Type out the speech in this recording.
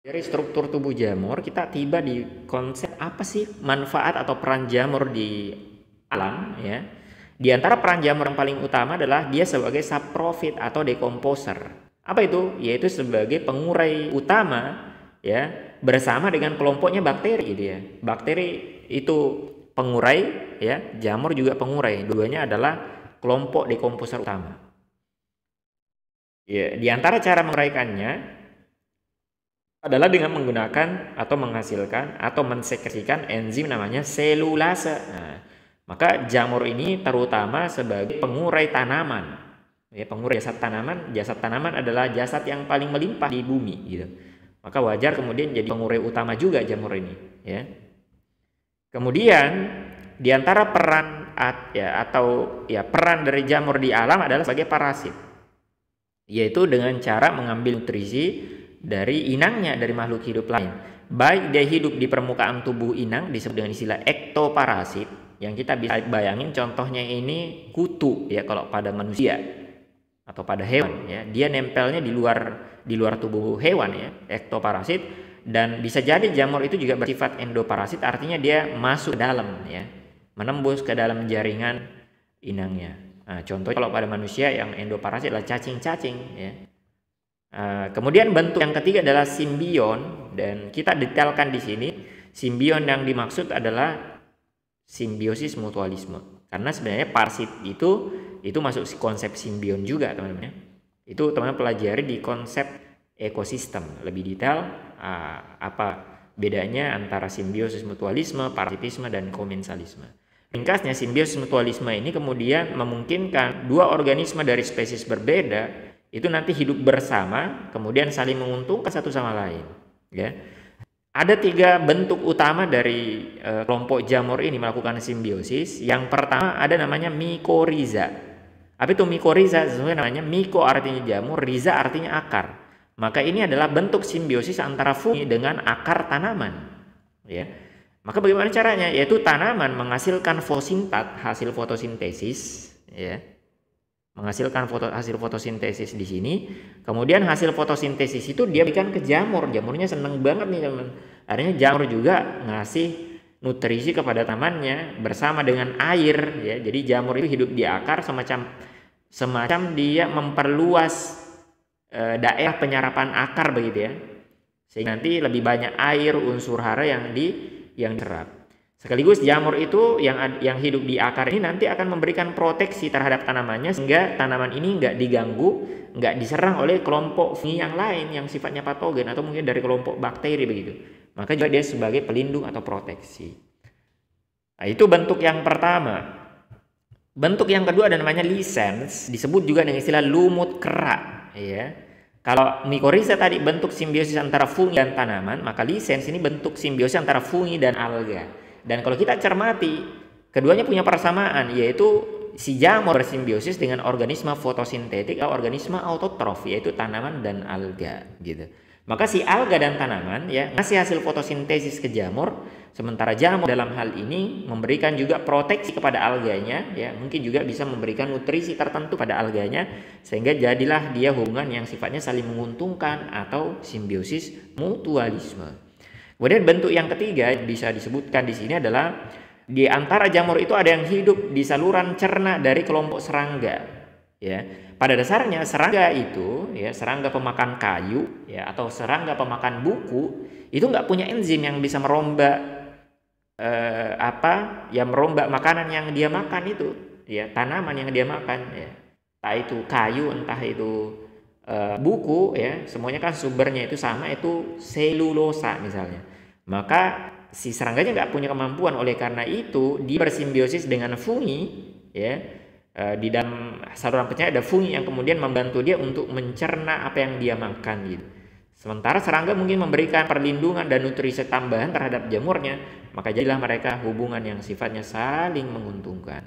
Dari struktur tubuh jamur, kita tiba di konsep apa sih manfaat atau peran jamur di alam ya. Di antara peran jamur yang paling utama adalah dia sebagai saprofit atau decomposer. Apa itu? Yaitu sebagai pengurai utama ya, bersama dengan kelompoknya bakteri gitu ya. Bakteri itu pengurai ya, jamur juga pengurai. Duanya adalah kelompok decomposer utama. Ya, di antara cara menguraikannya adalah dengan menggunakan atau menghasilkan atau mensekresikan enzim namanya selulase. Nah, maka jamur ini terutama sebagai pengurai tanaman. Ya, pengurai jasad tanaman adalah jasad yang paling melimpah di bumi gitu. Maka wajar kemudian jadi pengurai utama juga jamur ini, ya. Kemudian di antara peran peran dari jamur di alam adalah sebagai parasit. Yaitu dengan cara mengambil nutrisi dari inangnya, dari makhluk hidup lain. Baik dia hidup di permukaan tubuh inang disebut dengan istilah ektoparasit, yang kita bisa bayangin contohnya ini kutu ya kalau pada manusia atau pada hewan ya. Dia nempelnya di luar tubuh hewan ya, ektoparasit. Dan bisa jadi jamur itu juga bersifat endoparasit, artinya dia masuk ke dalam ya, menembus ke dalam jaringan inangnya. Nah, contoh kalau pada manusia yang endoparasit adalah cacing-cacing ya. Kemudian bentuk yang ketiga adalah simbion, dan kita detailkan di sini. Simbion yang dimaksud adalah simbiosis mutualisme, karena sebenarnya parasit itu masuk konsep simbion juga teman-teman ya. Itu teman-teman pelajari di konsep ekosistem lebih detail apa bedanya antara simbiosis mutualisme, parasitisme, dan komensalisme. Ringkasnya, simbiosis mutualisme ini kemudian memungkinkan dua organisme dari spesies berbeda itu nanti hidup bersama, kemudian saling menguntungkan satu sama lain. Ya, ada 3 bentuk utama dari kelompok jamur ini melakukan simbiosis. Yang pertama ada namanya mikoriza. Apa itu mikoriza? Sebenarnya namanya miko artinya jamur, riza artinya akar. Maka ini adalah bentuk simbiosis antara fungi dengan akar tanaman. Ya, maka bagaimana caranya? Yaitu tanaman menghasilkan fotosintat, hasil fotosintesis, ya. Menghasilkan hasil fotosintesis di sini. Kemudian hasil fotosintesis itu dia berikan ke jamur. Jamurnya seneng banget nih teman. Artinya jamur juga ngasih nutrisi kepada tanamannya bersama dengan air ya. Jadi jamur itu hidup di akar, semacam dia memperluas daerah penyerapan akar begitu ya. Sehingga nanti lebih banyak air, unsur hara yang diserap. Sekaligus jamur itu yang hidup di akar ini nanti akan memberikan proteksi terhadap tanamannya, sehingga tanaman ini nggak diganggu, nggak diserang oleh kelompok fungi yang lain yang sifatnya patogen atau mungkin dari kelompok bakteri begitu. Maka juga dia sebagai pelindung atau proteksi. Nah, itu bentuk yang pertama. Bentuk yang kedua ada namanya lisens, disebut juga dengan istilah lumut kera. Ya. Kalau mikoriza tadi bentuk simbiosis antara fungi dan tanaman, maka lisens ini bentuk simbiosis antara fungi dan alga. Dan kalau kita cermati, keduanya punya persamaan, yaitu si jamur bersimbiosis dengan organisme fotosintetik atau organisme autotrof, yaitu tanaman dan alga gitu. Maka si alga dan tanaman ya ngasih hasil fotosintesis ke jamur, sementara jamur dalam hal ini memberikan juga proteksi kepada alganya ya, mungkin juga bisa memberikan nutrisi tertentu pada alganya, sehingga jadilah dia hubungan yang sifatnya saling menguntungkan atau simbiosis mutualisme. Kemudian bentuk yang ketiga bisa disebutkan di sini adalah di antara jamur itu ada yang hidup di saluran cerna dari kelompok serangga. Ya, pada dasarnya serangga itu ya, serangga pemakan kayu ya atau serangga pemakan buku itu nggak punya enzim yang bisa merombak merombak makanan yang dia makan itu ya, tanaman yang dia makan ya, entah itu kayu, entah itu buku ya, semuanya kan sumbernya itu sama, itu selulosa misalnya. Maka si serangganya nggak punya kemampuan, oleh karena itu dia bersimbiosis dengan fungi ya. Di dalam saluran pencernaan ada fungi yang kemudian membantu dia untuk mencerna apa yang dia makan gitu. Sementara serangga mungkin memberikan perlindungan dan nutrisi tambahan terhadap jamurnya, maka jadilah mereka hubungan yang sifatnya saling menguntungkan.